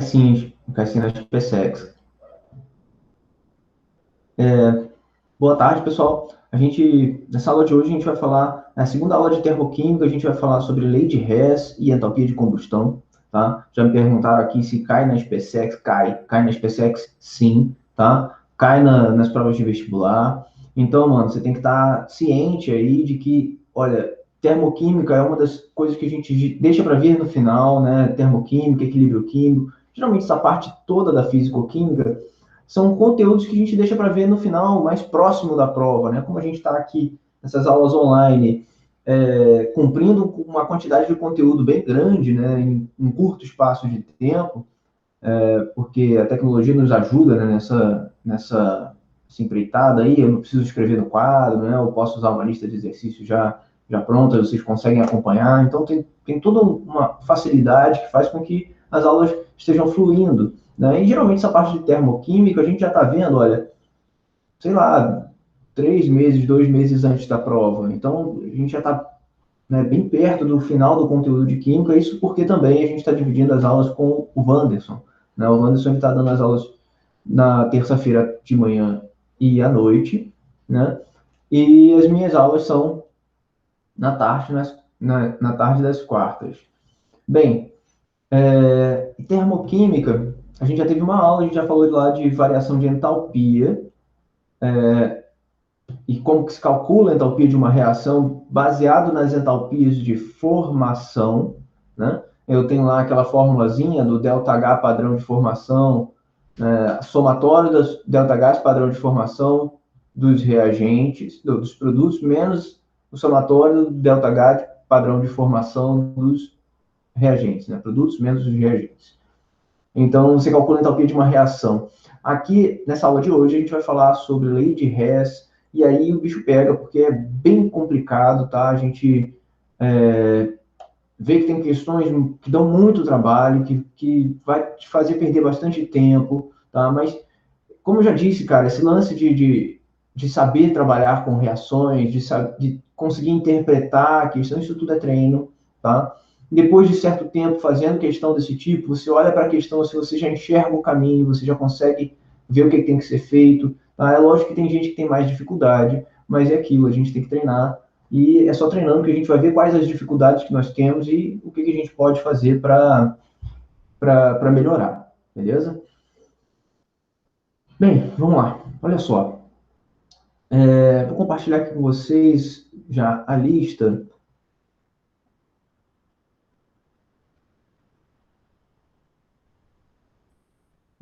cai sim na SpaceX. Boa tarde, pessoal. Nessa aula de hoje, a gente vai falar, na segunda aula de termoquímica, a gente vai falar sobre lei de Hess e entalpia de combustão, tá? Já me perguntaram aqui se cai na SpaceX, cai na SpaceX, sim, tá? Cai nas provas de vestibular. Então, mano, você tem que estar ciente aí de que, olha, termoquímica é uma das coisas que a gente deixa para ver no final, né? Termoquímica, equilíbrio químico. Geralmente, essa parte toda da físico-química são conteúdos que a gente deixa para ver no final, mais próximo da prova, né? Como a gente está aqui nessas aulas online, cumprindo uma quantidade de conteúdo bem grande, né, em curto espaço de tempo, porque a tecnologia nos ajuda, né, nessa empreitada aí, eu não preciso escrever no quadro, né, eu posso usar uma lista de exercícios já pronta, vocês conseguem acompanhar, então tem toda uma facilidade que faz com que as aulas estejam fluindo, né, e geralmente essa parte de termoquímica a gente já está vendo, olha, sei lá, 3 meses, 2 meses antes da prova, então a gente já está, né, bem perto do final do conteúdo de química, isso porque também a gente está dividindo as aulas com o Wanderson. Né? O Wanderson está dando as aulas na terça-feira de manhã e à noite, né? E as minhas aulas são na tarde, na tarde das quartas. Bem, termoquímica, a gente já teve uma aula, a gente já falou lá de variação de entalpia, e como que se calcula a entalpia de uma reação baseado nas entalpias de formação, né? Eu tenho lá aquela formulazinha do ΔH padrão de formação, somatório das ΔH padrão de formação dos reagentes, dos produtos, menos o somatório do ΔH padrão de formação dos reagentes, né? Produtos menos os reagentes. Então, você calcula a entalpia de uma reação. Aqui, nessa aula de hoje, a gente vai falar sobre lei de Hess, e aí o bicho pega, porque é bem complicado, tá? A gente vê que tem questões que dão muito trabalho, que vai te fazer perder bastante tempo, tá? Mas, como eu já disse, cara, esse lance de saber trabalhar com reações, de conseguir interpretar a questão, isso tudo é treino, tá? Depois de certo tempo fazendo questão desse tipo, você olha para a questão, se você já enxerga o caminho, você já consegue ver o que tem que ser feito. Tá? É lógico que tem gente que tem mais dificuldade, mas é aquilo, a gente tem que treinar. E é só treinando que a gente vai ver quais as dificuldades que nós temos e o que a gente pode fazer para melhorar, beleza? Bem, vamos lá. Olha só. Vou compartilhar aqui com vocês já a lista.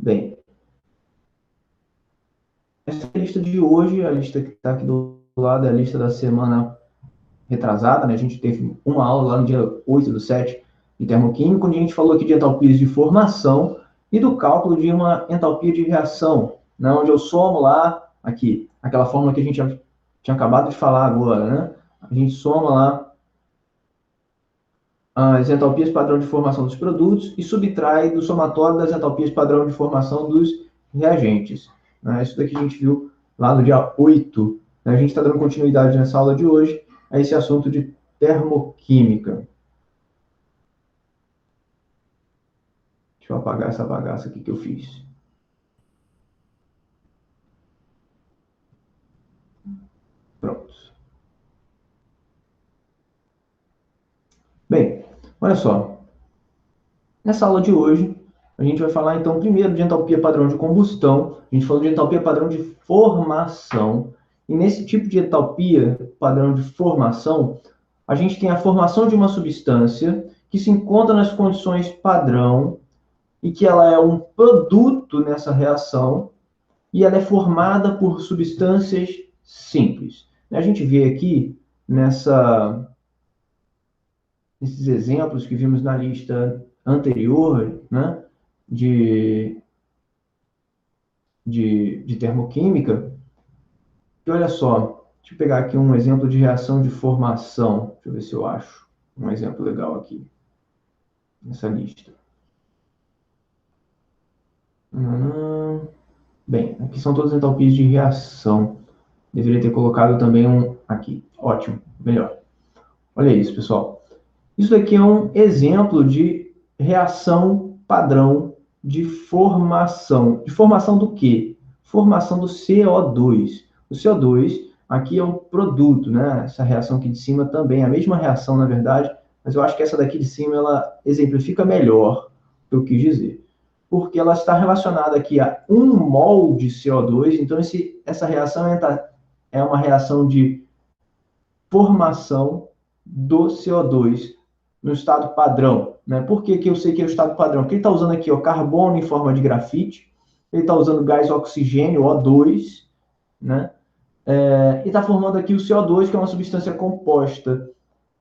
Bem, essa é a lista de hoje, a lista que está aqui do lado é a lista da semana retrasada, né? A gente teve uma aula lá no dia 8/7 de termoquímica, onde a gente falou aqui de entalpias de formação e do cálculo de uma entalpia de reação, né? Onde eu somo lá, aqui, aquela fórmula que a gente tinha acabado de falar agora, né? A gente soma lá as entalpias padrão de formação dos produtos e subtrai do somatório das entalpias padrão de formação dos reagentes. Né? Isso daqui a gente viu lá no dia 8. Né? A gente está dando continuidade nessa aula de hoje a esse assunto de termoquímica. Deixa eu apagar essa bagaça aqui que eu fiz. Pronto. Bem, olha só. Nessa aula de hoje, a gente vai falar então primeiro de entalpia padrão de combustão. A gente falou de entalpia padrão de formação. E nesse tipo de entalpia padrão de formação, a gente tem a formação de uma substância que se encontra nas condições padrão e que ela é um produto nessa reação e ela é formada por substâncias simples. A gente vê aqui nesses exemplos que vimos na lista anterior, né, de, de termoquímica, e olha só, deixa eu pegar aqui um exemplo de reação de formação, deixa eu ver se eu acho um exemplo legal aqui, nessa lista. Bem, aqui são todas as entalpias de reação. Deveria ter colocado também um aqui. Ótimo, melhor. Olha isso, pessoal. Isso daqui é um exemplo de reação padrão de formação. De formação do quê? Formação do CO2. O CO2 aqui é um produto, né? Essa reação aqui de cima também é a mesma reação, na verdade, mas eu acho que essa daqui de cima, ela exemplifica melhor o que eu quis dizer. Porque ela está relacionada aqui a 1 mol de CO2, então essa reação é uma reação de formação do CO2 no estado padrão. Né? Por que eu sei que é o estado padrão? Porque ele está usando aqui carbono em forma de grafite, ele está usando gás oxigênio, O2, né? E está formando aqui o CO2, que é uma substância composta.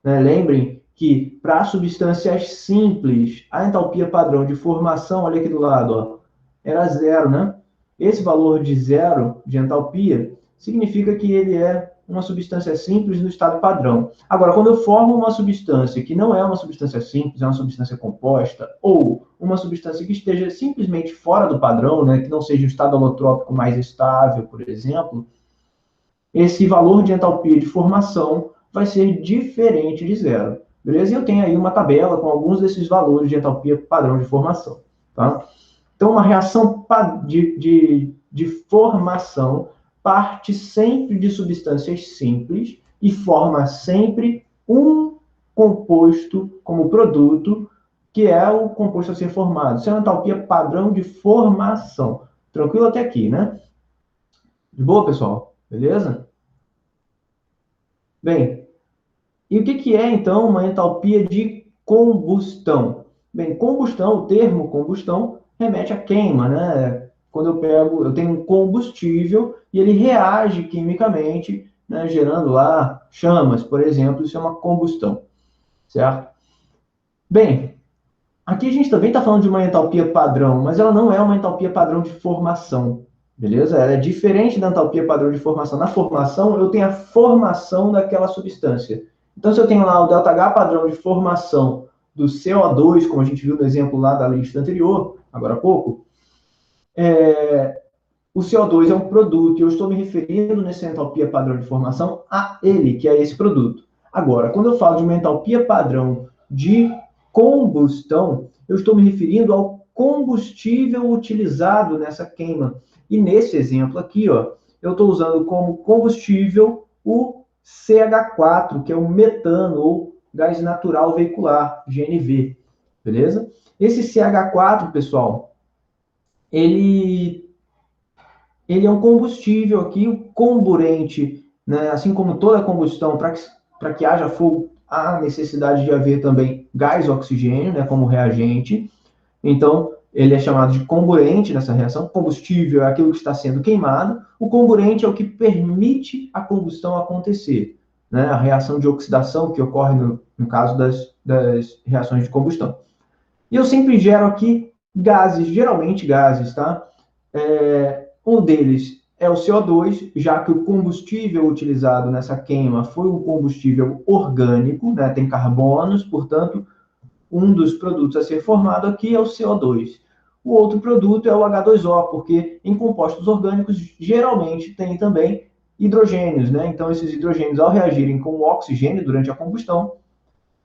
Né? Lembrem que para substâncias simples, a entalpia padrão de formação, olha aqui do lado, ó, era zero, né? Esse valor de zero de entalpia significa que ele é uma substância simples no estado padrão. Agora, quando eu formo uma substância que não é uma substância simples, é uma substância composta, ou uma substância que esteja simplesmente fora do padrão, né, que não seja um estado alotrópico mais estável, por exemplo, esse valor de entalpia de formação vai ser diferente de zero. Beleza? E eu tenho aí uma tabela com alguns desses valores de entalpia padrão de formação. Tá? Então, uma reação de formação parte sempre de substâncias simples e forma sempre um composto como produto, que é o composto a ser formado. Isso é uma entalpia padrão de formação. Tranquilo até aqui, né? De boa, pessoal? Beleza? Bem, e o que é, então, uma entalpia de combustão? Bem, combustão, o termo combustão, remete à queima, né? Quando eu tenho um combustível e ele reage quimicamente, né, gerando lá chamas, por exemplo, isso é uma combustão, certo? Bem, aqui a gente também está falando de uma entalpia padrão, mas ela não é uma entalpia padrão de formação, beleza? Ela é diferente da entalpia padrão de formação. Na formação, eu tenho a formação daquela substância. Então, se eu tenho lá o ΔH padrão de formação do CO2, como a gente viu no exemplo lá da lista anterior, agora há pouco, o CO2 é um produto e eu estou me referindo nessa entalpia padrão de formação a ele, que é esse produto. Agora, quando eu falo de uma entalpia padrão de combustão, eu estou me referindo ao combustível utilizado nessa queima. E nesse exemplo aqui, ó, eu estou usando como combustível o CH4, que é o metano, ou gás natural veicular, GNV. Beleza? Esse CH4, pessoal, ele é um combustível aqui, o comburente, né? Assim como toda combustão, para que haja fogo, há necessidade de haver também gás oxigênio, né, como reagente. Então, ele é chamado de comburente nessa reação. Combustível é aquilo que está sendo queimado. O comburente é o que permite a combustão acontecer, né? A reação de oxidação que ocorre no caso das reações de combustão. E eu sempre gero aqui gases, geralmente gases, tá? Um deles é o CO2, já que o combustível utilizado nessa queima foi um combustível orgânico, né? Tem carbonos, portanto, um dos produtos a ser formado aqui é o CO2. O outro produto é o H2O, porque em compostos orgânicos geralmente tem também hidrogênios, né? Então, esses hidrogênios, ao reagirem com o oxigênio durante a combustão,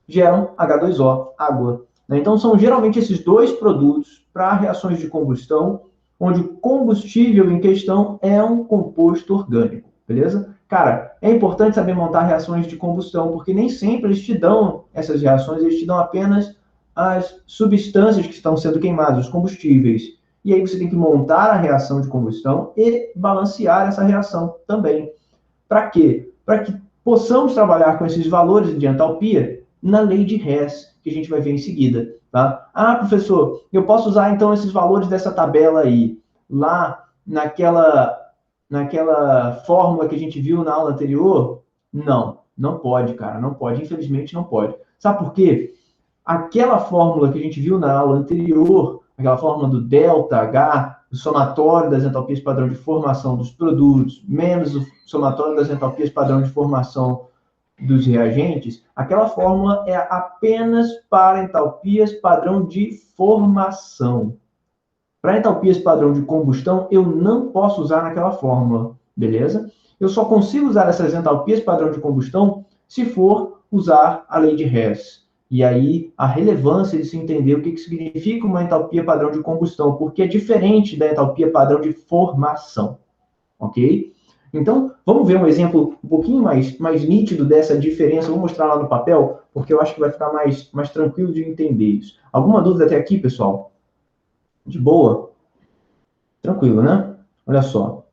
geram H2O, água. Né? Então, são geralmente esses dois produtos para reações de combustão, onde o combustível em questão é um composto orgânico, beleza? Cara, é importante saber montar reações de combustão, porque nem sempre eles te dão essas reações, eles te dão apenas as substâncias que estão sendo queimadas, os combustíveis. E aí você tem que montar a reação de combustão e balancear essa reação também. Para quê? Para que possamos trabalhar com esses valores de entalpia na lei de Hess, que a gente vai ver em seguida. Tá? Ah, professor, eu posso usar então esses valores dessa tabela aí, lá naquela fórmula que a gente viu na aula anterior? Não, não pode, cara, não pode, infelizmente não pode. Sabe por quê? Aquela fórmula que a gente viu na aula anterior, aquela fórmula do ΔH, o somatório das entalpias padrão de formação dos produtos, menos o somatório das entalpias padrão de formação dos reagentes, aquela fórmula é apenas para entalpias padrão de formação. Para entalpias padrão de combustão, eu não posso usar naquela fórmula, beleza? Eu só consigo usar essas entalpias padrão de combustão se for usar a lei de Hess. E aí, a relevância de se entender o que significa uma entalpia padrão de combustão, porque é diferente da entalpia padrão de formação, ok? Então, vamos ver um exemplo um pouquinho mais nítido dessa diferença. Vou mostrar lá no papel, porque eu acho que vai ficar mais tranquilo de entender isso. Alguma dúvida até aqui, pessoal? De boa? Tranquilo, né? Olha só.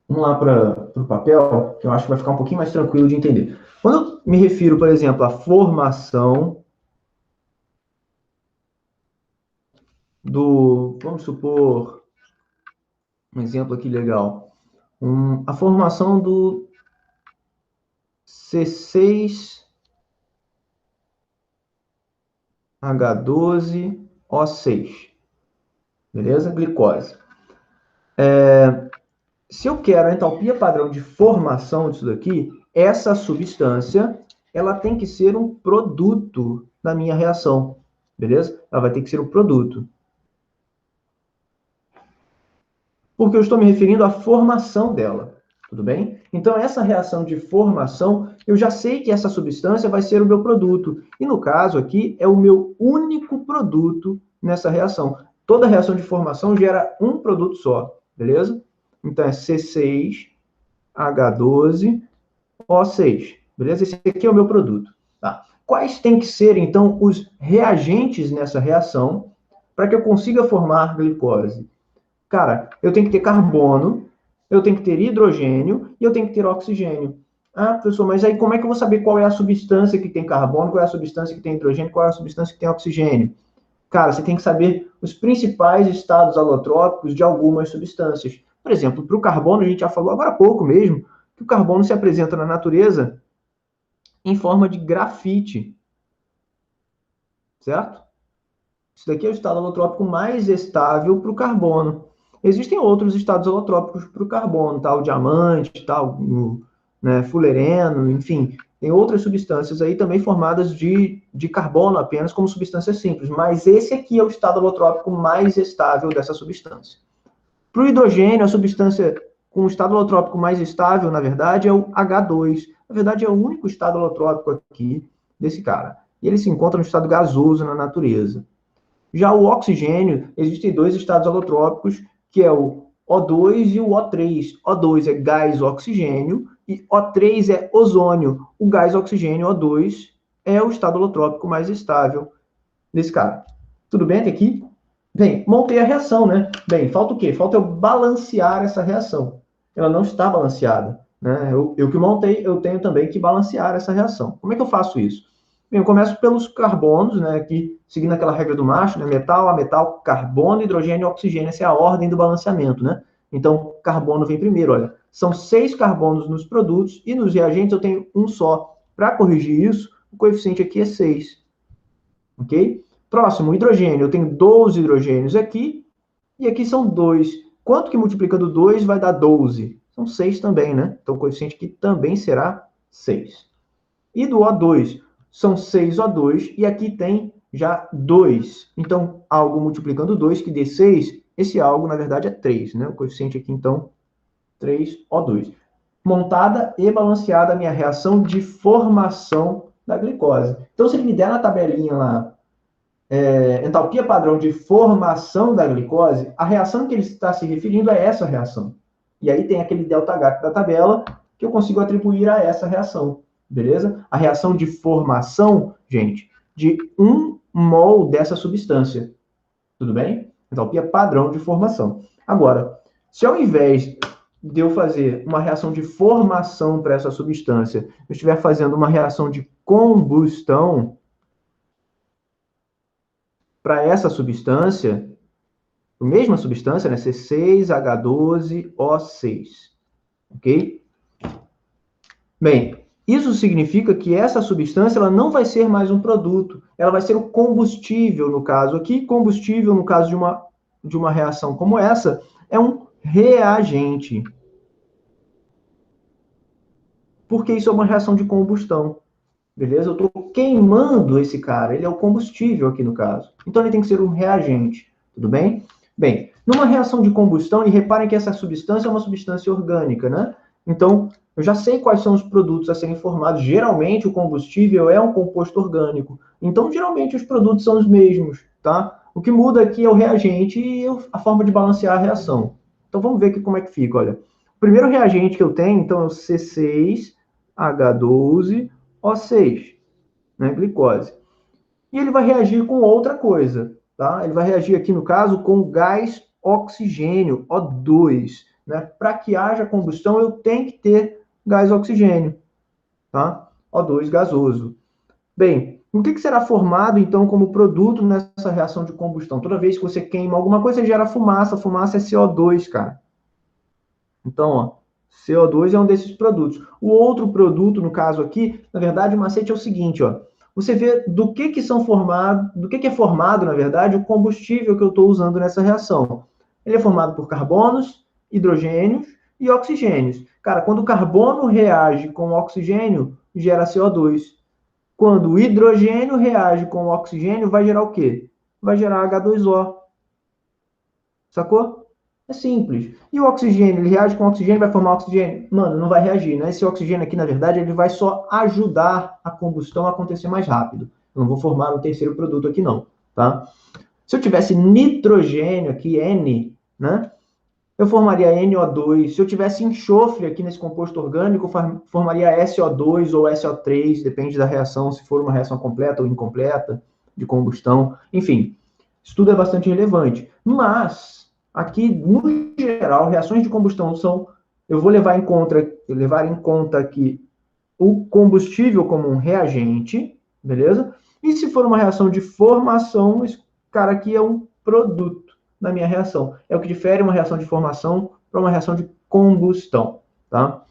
Vamos lá para o papel, que eu acho que vai ficar um pouquinho mais tranquilo de entender. Quando eu me refiro, por exemplo, à formação vamos supor, um exemplo aqui legal, a formação do C6H12O6, beleza? Glicose. Se eu quero a entalpia padrão de formação disso daqui, essa substância, ela tem que ser um produto da minha reação, beleza? Ela vai ter que ser um produto. Porque eu estou me referindo à formação dela, tudo bem? Então, essa reação de formação, eu já sei que essa substância vai ser o meu produto. E no caso aqui, é o meu único produto nessa reação. Toda reação de formação gera um produto só, beleza? Então, é C6H12O6, beleza? Esse aqui é o meu produto. Tá? Quais têm que ser, então, os reagentes nessa reação para que eu consiga formar glicose? Cara, eu tenho que ter carbono, eu tenho que ter hidrogênio e eu tenho que ter oxigênio. Ah, professor, mas aí como é que eu vou saber qual é a substância que tem carbono, qual é a substância que tem hidrogênio, qual é a substância que tem oxigênio? Cara, você tem que saber os principais estados alotrópicos de algumas substâncias. Por exemplo, para o carbono, a gente já falou agora há pouco mesmo, que o carbono se apresenta na natureza em forma de grafite, certo? Isso daqui é o estado alotrópico mais estável para o carbono. Existem outros estados alotrópicos para o carbono, tá? O diamante, tal, né, fulereno, enfim. Tem outras substâncias aí também formadas de carbono apenas como substâncias simples, mas esse aqui é o estado alotrópico mais estável dessa substância. Para o hidrogênio, a substância com o estado alotrópico mais estável, na verdade, é o H2. Na verdade, é o único estado alotrópico aqui desse cara. E ele se encontra no estado gasoso na natureza. Já o oxigênio, existem dois estados alotrópicos, que é o O2 e o O3. O2 é gás oxigênio e O3 é ozônio. O gás oxigênio, O2, é o estado alotrópico mais estável desse cara. Tudo bem até aqui? Bem, montei a reação, né? Bem, falta o quê? Falta eu balancear essa reação. Ela não está balanceada, né? Eu que montei, eu tenho também que balancear essa reação. Como é que eu faço isso? Bem, eu começo pelos carbonos, né? Aqui, seguindo aquela regra do macho, né? Metal a metal, carbono, hidrogênio e oxigênio. Essa é a ordem do balanceamento, né? Então, carbono vem primeiro, olha. São 6 carbonos nos produtos e nos reagentes eu tenho um só. Para corrigir isso, o coeficiente aqui é 6. Ok? Próximo, hidrogênio. Eu tenho 12 hidrogênios aqui e aqui são 2. Quanto que multiplicando 2 vai dar 12? São 6 também, né? Então, o coeficiente aqui também será 6. E do O2, são 6 O2 e aqui tem já 2. Então, algo multiplicando 2, que dê 6, esse algo, na verdade, é 3, né? O coeficiente aqui, então, 3O2. Montada e balanceada a minha reação de formação da glicose. Então, se ele me der na tabelinha lá, entalpia padrão de formação da glicose, a reação que ele está se referindo é essa reação. E aí tem aquele ΔH da tabela que eu consigo atribuir a essa reação, beleza? A reação de formação, gente, de 1 mol dessa substância, tudo bem? Entalpia padrão de formação. Agora, se ao invés de eu fazer uma reação de formação para essa substância, eu estiver fazendo uma reação de combustão para essa substância, a mesma substância, né, C6H12O6, ok? Bem, isso significa que essa substância ela não vai ser mais um produto, ela vai ser o combustível, no caso aqui. Combustível, no caso de uma reação como essa, é um reagente. Porque isso é uma reação de combustão, beleza? Eu estou queimando esse cara, ele é o combustível aqui no caso. Então ele tem que ser um reagente, tudo bem? Bem, numa reação de combustão, e reparem que essa substância é uma substância orgânica, né? Então, Eu já sei quais são os produtos a serem formados. Geralmente, o combustível é um composto orgânico. Então, geralmente, os produtos são os mesmos, tá? O que muda aqui é o reagente e a forma de balancear a reação. Então, vamos ver aqui como é que fica, olha. O primeiro reagente que eu tenho, então, é o C6H12O6, né? Glicose. E ele vai reagir com outra coisa, tá? Ele vai reagir aqui, no caso, com gás oxigênio, O2, né? Para que haja combustão, eu tenho que ter gás oxigênio, tá? O2 gasoso. Bem, o que será formado, então, como produto nessa reação de combustão? Toda vez que você queima alguma coisa, gera fumaça. Fumaça é CO2, cara. Então, ó, CO2 é um desses produtos. O outro produto, no caso aqui, na verdade, o macete é o seguinte, ó. Você vê do que são formados, do que é formado, na verdade, o combustível que eu estou usando nessa reação. Ele é formado por carbonos, hidrogênios e oxigênios. Cara, quando o carbono reage com o oxigênio, gera CO2. Quando o hidrogênio reage com o oxigênio, vai gerar o quê? Vai gerar H2O. Sacou? É simples. E o oxigênio, ele reage com o oxigênio, vai formar oxigênio? Mano, não vai reagir, né? Esse oxigênio aqui, na verdade, ele vai só ajudar a combustão a acontecer mais rápido. Eu não vou formar um terceiro produto aqui, não, tá? Se eu tivesse nitrogênio aqui, N, né? Eu formaria NO2. Se eu tivesse enxofre aqui nesse composto orgânico, eu formaria SO2 ou SO3, depende da reação, se for uma reação completa ou incompleta de combustão. Enfim, isso tudo é bastante relevante. Mas, aqui, no geral, reações de combustão são... Eu vou levar em conta aqui o combustível como um reagente, beleza? E se for uma reação de formação, esse cara aqui é um produto da minha reação. É o que difere uma reação de formação para uma reação de combustão, tá?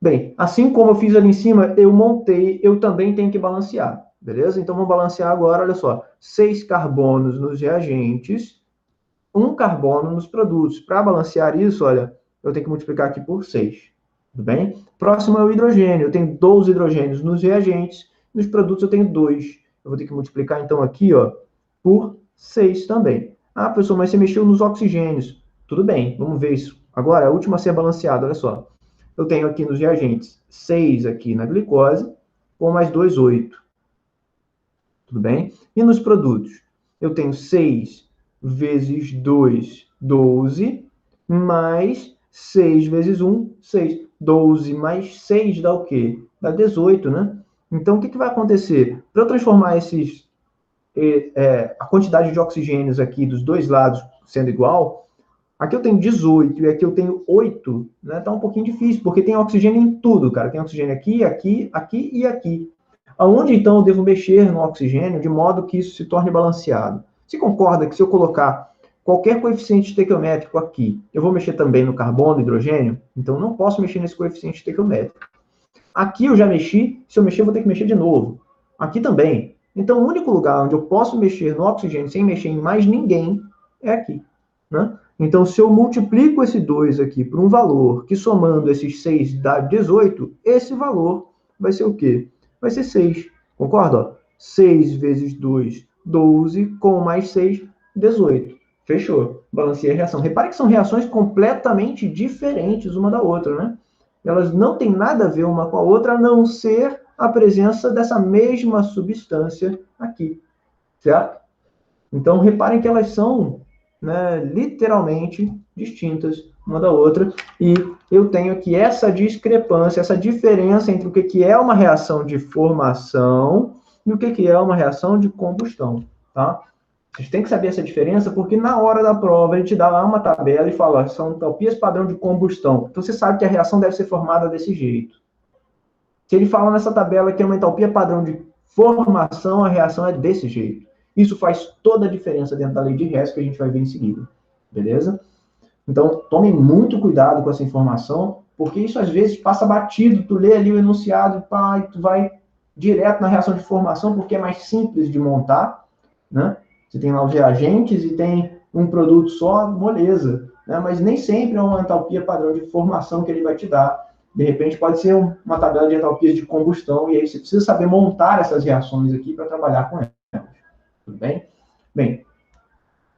Bem, assim como eu fiz ali em cima, eu montei, eu também tenho que balancear, beleza? Então, vamos balancear agora, olha só, 6 carbonos nos reagentes, 1 carbono nos produtos. Para balancear isso, olha, eu tenho que multiplicar aqui por 6, tudo bem? Próximo é o hidrogênio, eu tenho 12 hidrogênios nos reagentes, nos produtos eu tenho 2. Eu vou ter que multiplicar, então, aqui, ó, por 6 também. Ah, professor, mas você mexeu nos oxigênios. Tudo bem, vamos ver isso. Agora, a última a ser balanceada, olha só. Eu tenho aqui nos reagentes 6 aqui na glicose, com mais 2, 8. Tudo bem? E nos produtos? Eu tenho 6 vezes 2, 12, mais 6 vezes 1, 6. 12 mais 6 dá o quê? Dá 18, né? Então, o que vai acontecer? Para eu transformar a quantidade de oxigênios aqui dos dois lados sendo igual, aqui eu tenho 18 e aqui eu tenho 8, né? Tá um pouquinho difícil, porque tem oxigênio em tudo, cara. Tem oxigênio aqui, aqui, aqui e aqui. Aonde, então, eu devo mexer no oxigênio de modo que isso se torne balanceado? Você concorda que se eu colocar qualquer coeficiente estequiométrico aqui, eu vou mexer também no carbono, hidrogênio? Então, não posso mexer nesse coeficiente estequiométrico. Aqui eu já mexi, se eu mexer, eu vou ter que mexer de novo. Aqui também. Então, o único lugar onde eu posso mexer no oxigênio sem mexer em mais ninguém é aqui, né? Então, se eu multiplico esse 2 aqui por um valor que somando esses 6 dá 18, esse valor vai ser o quê? Vai ser 6. Concorda? 6 vezes 2, 12, com mais 6, 18. Fechou. Balancei a reação. Repare que são reações completamente diferentes uma da outra, né? Elas não têm nada a ver uma com a outra, a não ser a presença dessa mesma substância aqui, certo? Então, reparem que elas são, né, literalmente distintas uma da outra, e eu tenho aqui essa discrepância, essa diferença entre o que é uma reação de formação e o que é uma reação de combustão, tá? Vocês têm que saber essa diferença, porque na hora da prova ele te dá lá uma tabela e fala, são entalpias padrão de combustão. Então você sabe que a reação deve ser formada desse jeito. Se ele fala nessa tabela que é uma entalpia padrão de formação, a reação é desse jeito. Isso faz toda a diferença dentro da lei de Hess, que a gente vai ver em seguida. Beleza? Então, tomem muito cuidado com essa informação, porque isso às vezes passa batido. Tu lê ali o enunciado e tu vai direto na reação de formação, porque é mais simples de montar, né? Você tem lá os reagentes e tem um produto só, moleza, né? Mas nem sempre é uma entalpia padrão de formação que ele vai te dar. De repente pode ser uma tabela de entalpias de combustão, e aí você precisa saber montar essas reações aqui para trabalhar com elas. Tudo bem? Bem,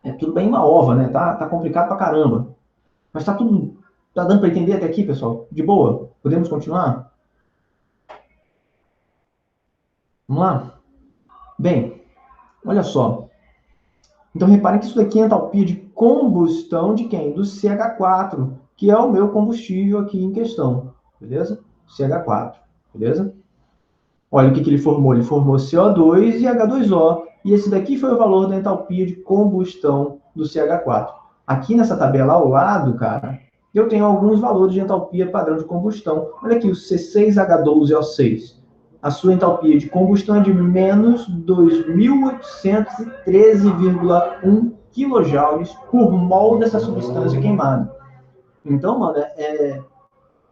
é tudo bem uma ova, né? Tá complicado pra caramba. Mas tá tudo Tá dando para entender até aqui, pessoal? De boa? Podemos continuar? Vamos lá? Bem, olha só. Então, reparem que isso daqui é a entalpia de combustão de quem? Do CH4, que é o meu combustível aqui em questão. Beleza? CH4. Beleza? Olha o que ele formou. Ele formou CO2 e H2O. E esse daqui foi o valor da entalpia de combustão do CH4. Aqui nessa tabela ao lado, cara, eu tenho alguns valores de entalpia padrão de combustão. Olha aqui, o C6H12O6. A sua entalpia de combustão é de menos 2.813,1 kJ por mol dessa substância queimada. Então, mano,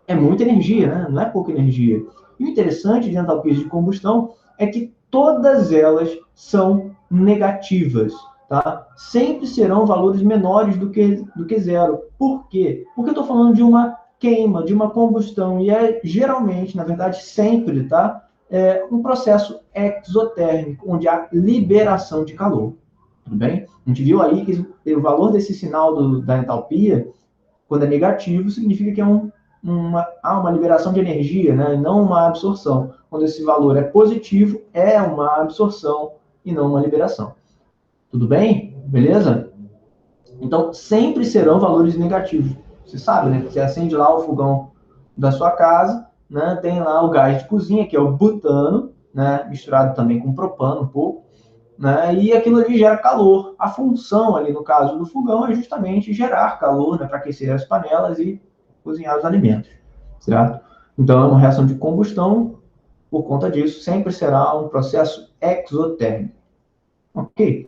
é muita energia, né? Não é pouca energia. E o interessante de entalpias de combustão é que todas elas são negativas, tá? Sempre serão valores menores do que zero. Por quê? Porque eu estou falando de uma queima, de uma combustão, e é geralmente, na verdade, sempre, tá? É um processo exotérmico, onde há liberação de calor. Tudo bem? A gente viu aí que o valor desse sinal da entalpia, quando é negativo, significa que há uma liberação de energia, né, e não uma absorção. Quando esse valor é positivo, é uma absorção e não uma liberação. Tudo bem? Beleza? Então, sempre serão valores negativos. Você sabe, né? Você acende lá o fogão da sua casa, né? Tem lá o gás de cozinha, que é o butano, né? Misturado também com propano um pouco, né? E aquilo ali gera calor. A função ali, no caso do fogão, é justamente gerar calor, né? Para aquecer as panelas e cozinhar os alimentos, certo? Então, é uma reação de combustão. Por conta disso, sempre será um processo exotérmico. Ok?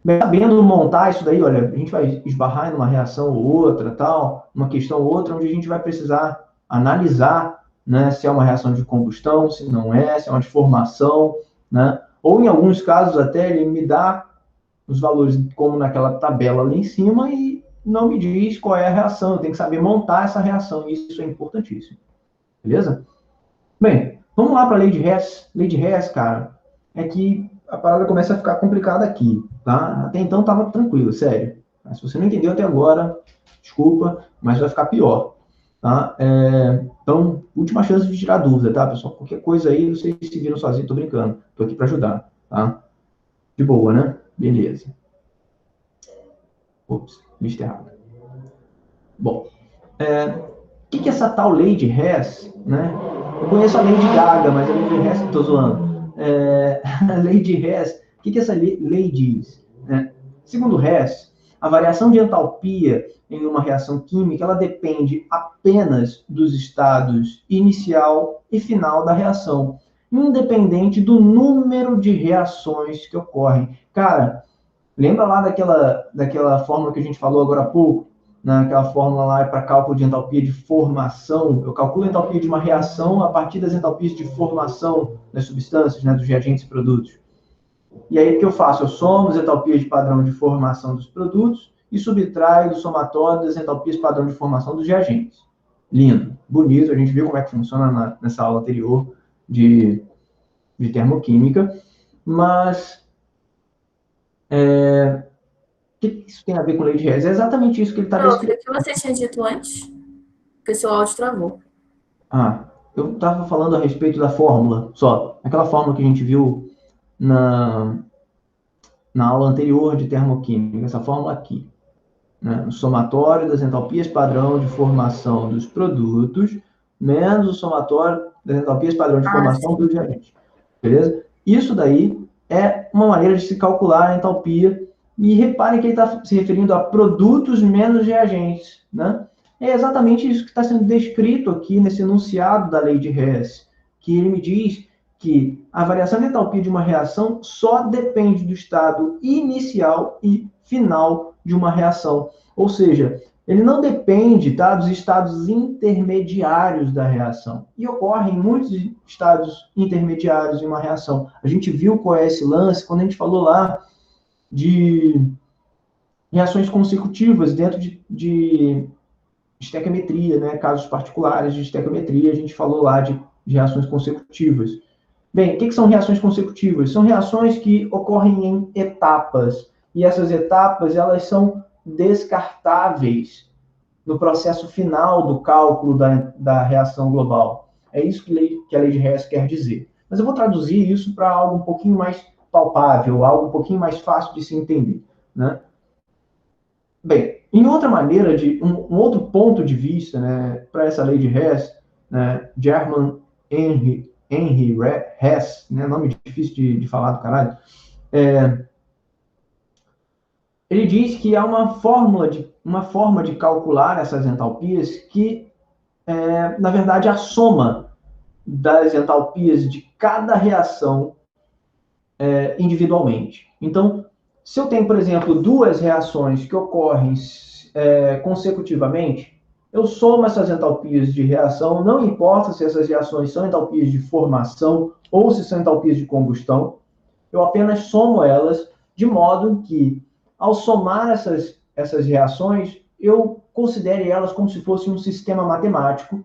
Bem, sabendo montar isso daí, olha, a gente vai esbarrar em uma reação ou outra, tal, uma questão ou outra, onde a gente vai precisar analisar, né, se é uma reação de combustão, se não é, se é uma de formação, né? Ou em alguns casos até ele me dá os valores como naquela tabela ali em cima e não me diz qual é a reação. Eu tenho que saber montar essa reação, e isso é importantíssimo. Beleza? Bem, vamos lá para a lei de Hess. Lei de Hess, cara, é que a parada começa a ficar complicada aqui, tá? Até então estava tranquilo, sério. Mas se você não entendeu até agora, desculpa, mas vai ficar pior, tá? Então, última chance de tirar dúvida, tá, pessoal? Qualquer coisa aí, vocês se viram sozinhos, tô brincando. Tô aqui para ajudar, tá? De boa, né? Beleza. Ops, lista errada. Bom, o que é essa tal lei de Hess, né? Eu conheço a lei de Gaga, mas a lei de Hess, estou zoando. A lei de Hess, o que essa lei diz? Né? Segundo Hess, a variação de entalpia em uma reação química, ela depende apenas dos estados inicial e final da reação, independente do número de reações que ocorrem. Cara, lembra lá daquela fórmula que a gente falou agora há pouco? Naquela fórmula lá para cálculo de entalpia de formação. Eu calculo a entalpia de uma reação a partir das entalpias de formação das substâncias, né, dos reagentes e produtos. E aí o que eu faço? Eu somo as entalpias de padrão de formação dos produtos e subtraio do somatório das entalpias padrão de formação dos reagentes. Lindo, bonito. A gente viu como é que funciona nessa aula anterior de termoquímica. Mas o que isso tem a ver com lei de Hess? É exatamente isso que ele está descrevendo. O que você tinha dito antes? Porque seu áudio travou. Eu estava falando a respeito da fórmula, só. Aquela fórmula que a gente viu na, na aula anterior de termoquímica, essa fórmula aqui. Né? O somatório das entalpias padrão de formação dos produtos menos o somatório das entalpias padrão de formação dos reagentes. Beleza? Isso daí é uma maneira de se calcular a entalpia. E reparem que ele está se referindo a produtos menos reagentes, né? É exatamente isso que está sendo descrito aqui nesse enunciado da lei de Hess, que ele me diz que a variação de entalpia de uma reação só depende do estado inicial e final de uma reação. Ou seja, ele não depende, tá, dos estados intermediários da reação. E ocorre em muitos estados intermediários em uma reação. A gente viu qual é esse lance quando a gente falou lá de reações consecutivas dentro de estequiometria, né? Casos particulares de estequiometria, a gente falou lá de reações consecutivas. Bem, o que são reações consecutivas? São reações que ocorrem em etapas. E essas etapas, elas são descartáveis. no processo final do cálculo da reação global. É isso que a lei de Hess quer dizer. Mas eu vou traduzir isso para algo um pouquinho mais palpável, algo um pouquinho mais fácil de se entender, né? Bem, em outra maneira, um outro ponto de vista, né, para essa lei de Hess, né, German Henry Hess, né, nome difícil de falar do caralho, ele diz que há uma forma de calcular essas entalpias que, na verdade, a soma das entalpias de cada reação individualmente. Então, se eu tenho, por exemplo, duas reações que ocorrem consecutivamente, eu somo essas entalpias de reação, não importa se essas reações são entalpias de formação ou se são entalpias de combustão, eu apenas somo elas de modo que, ao somar essas reações, eu considere elas como se fosse um sistema matemático.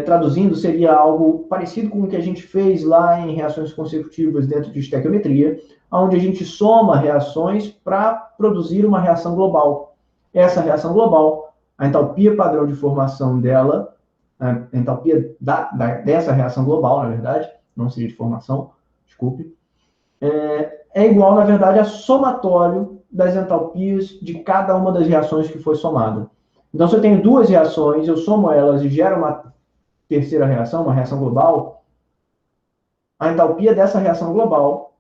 Traduzindo, seria algo parecido com o que a gente fez lá em reações consecutivas dentro de estequiometria, onde a gente soma reações para produzir uma reação global. Essa reação global, a entalpia padrão de formação dela, a entalpia dessa reação global, na verdade, não seria de formação, desculpe, é igual, na verdade, a somatório das entalpias de cada uma das reações que foi somada. Então, se eu tenho duas reações, eu somo elas e gero uma terceira reação, uma reação global, a entalpia dessa reação global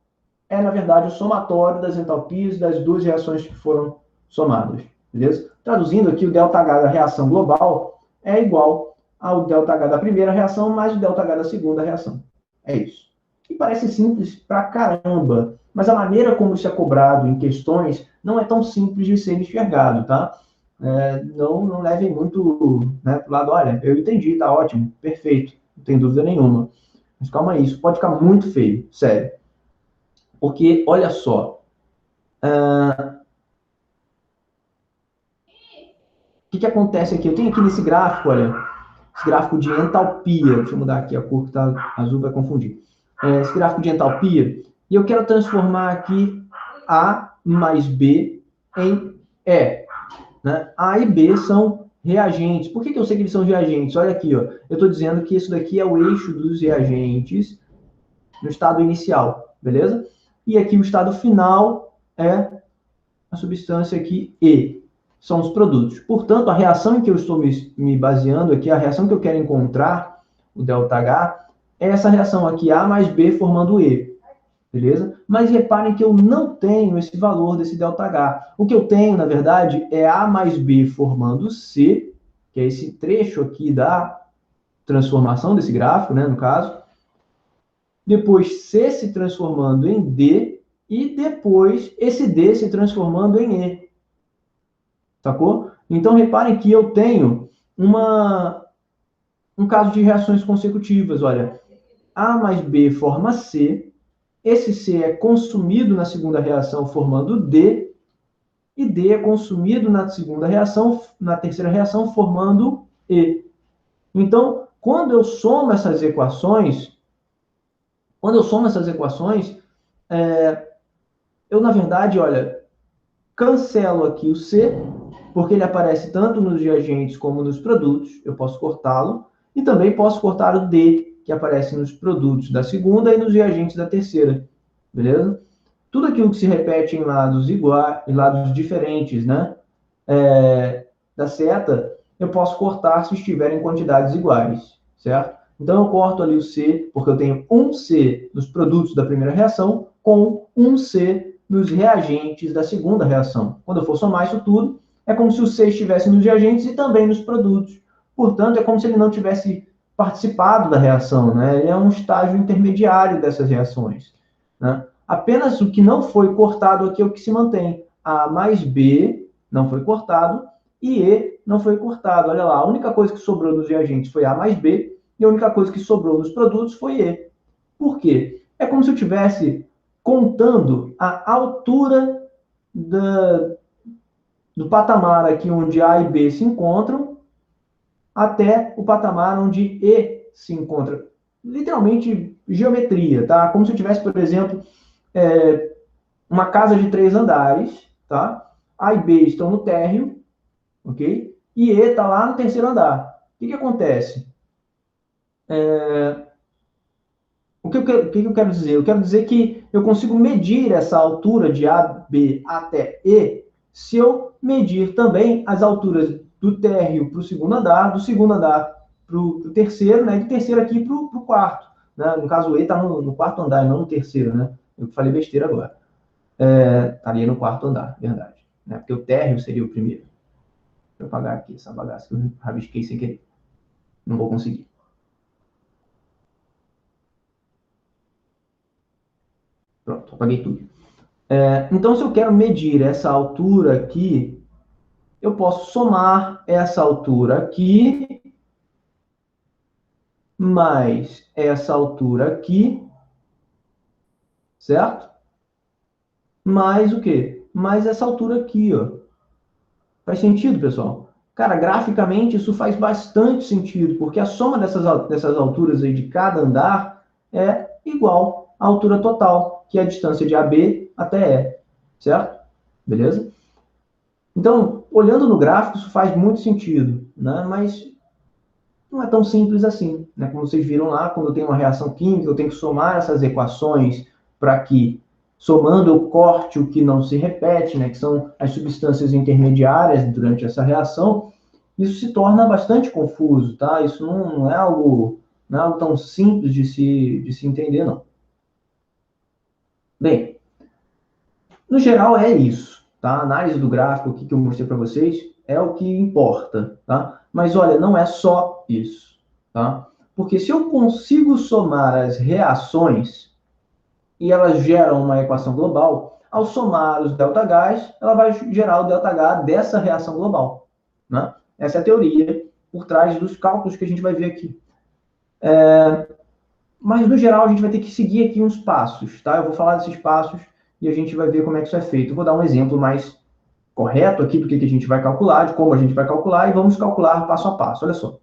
é, na verdade, o somatório das entalpias das duas reações que foram somadas, beleza? Traduzindo aqui, o ΔH da reação global é igual ao ΔH da primeira reação mais o ΔH da segunda reação. É isso. E parece simples pra caramba, mas a maneira como isso é cobrado em questões não é tão simples de ser enxergado, tá? Não levem muito, né, pro lado, olha, eu entendi, tá ótimo, perfeito, não tem dúvida nenhuma. Mas calma aí, isso pode ficar muito feio, sério. Porque, olha só, o que acontece aqui? Eu tenho aqui nesse gráfico, olha, esse gráfico de entalpia, deixa eu mudar aqui a cor que tá azul, vai confundir. Esse gráfico de entalpia, e eu quero transformar aqui A mais B em E. Né? A e B são reagentes. Por que eu sei que eles são reagentes? Olha aqui, ó. Eu estou dizendo que isso daqui é o eixo dos reagentes no estado inicial, beleza? E aqui o estado final é a substância aqui E, são os produtos. Portanto, a reação em que eu estou me baseando aqui, a reação que eu quero encontrar, o ΔH, é essa reação aqui, A mais B formando E. Beleza? Mas reparem que eu não tenho esse valor desse ΔH. O que eu tenho, na verdade, é A mais B formando C, que é esse trecho aqui da transformação desse gráfico, né, no caso. Depois C se transformando em D e depois esse D se transformando em E. Sacou? Então, reparem que eu tenho um caso de reações consecutivas. Olha, A mais B forma C, esse C é consumido na segunda reação formando D, e D é consumido na segunda reação, na terceira reação formando E. Então, quando eu somo essas equações, eu, na verdade, olha, cancelo aqui o C, porque ele aparece tanto nos reagentes como nos produtos, eu posso cortá-lo, e também posso cortar o D, que aparece nos produtos da segunda e nos reagentes da terceira, beleza? Tudo aquilo que se repete em lados iguais, em lados diferentes, né, da seta, eu posso cortar se estiverem em quantidades iguais, certo? Então, eu corto ali o C, porque eu tenho um C nos produtos da primeira reação, com um C nos reagentes da segunda reação. Quando eu for somar isso tudo, é como se o C estivesse nos reagentes e também nos produtos. Portanto, é como se ele não tivesse participado da reação, né? Ele é um estágio intermediário dessas reações, né? Apenas o que não foi cortado aqui é o que se mantém. A mais B não foi cortado e E não foi cortado. Olha lá, a única coisa que sobrou nos reagentes foi A mais B e a única coisa que sobrou nos produtos foi E. Por quê? É como se eu estivesse contando a altura do patamar aqui onde A e B se encontram até o patamar onde E se encontra. Literalmente, geometria, tá? Como se eu tivesse, por exemplo, uma casa de 3 andares, tá? A e B estão no térreo, ok? E E está lá no terceiro andar. O que acontece? O que eu quero dizer? Eu quero dizer que eu consigo medir essa altura de A, B até E se eu medir também as alturas do térreo para o segundo andar, do segundo andar para o terceiro, né? E do terceiro aqui para o quarto. Né? No caso, o E está no quarto andar e não no terceiro, né? Eu falei besteira agora. Estaria no quarto andar, verdade. Né? Porque o térreo seria o primeiro. Deixa eu apagar aqui essa bagaça que eu rabisquei sem querer. Não vou conseguir. Pronto, apaguei tudo. Então, se eu quero medir essa altura aqui, eu posso somar essa altura aqui mais essa altura aqui, certo? Mais o quê? Mais essa altura aqui, ó. Faz sentido, pessoal? Cara, graficamente isso faz bastante sentido, porque a soma dessas alturas aí de cada andar é igual à altura total, que é a distância de AB até E, certo? Beleza? Então, olhando no gráfico, isso faz muito sentido, né? Mas não é tão simples assim, né? Como vocês viram lá, quando eu tenho uma reação química, eu tenho que somar essas equações para que, somando, eu corte o que não se repete, né? Que são as substâncias intermediárias durante essa reação. Isso se torna bastante confuso, tá? Isso não é algo tão simples de se entender, não. Bem, no geral é isso, tá? A análise do gráfico aqui que eu mostrei para vocês é o que importa, tá? Mas olha, não é só isso, tá? Porque se eu consigo somar as reações e elas geram uma equação global, ao somar os ΔH, ela vai gerar o ΔH dessa reação global, né? Essa é a teoria por trás dos cálculos que a gente vai ver aqui. Mas, no geral, a gente vai ter que seguir aqui uns passos, tá? Eu vou falar desses passos e a gente vai ver como é que isso é feito. Eu vou dar um exemplo mais correto aqui do que a gente vai calcular, de como a gente vai calcular, e vamos calcular passo a passo. Olha só.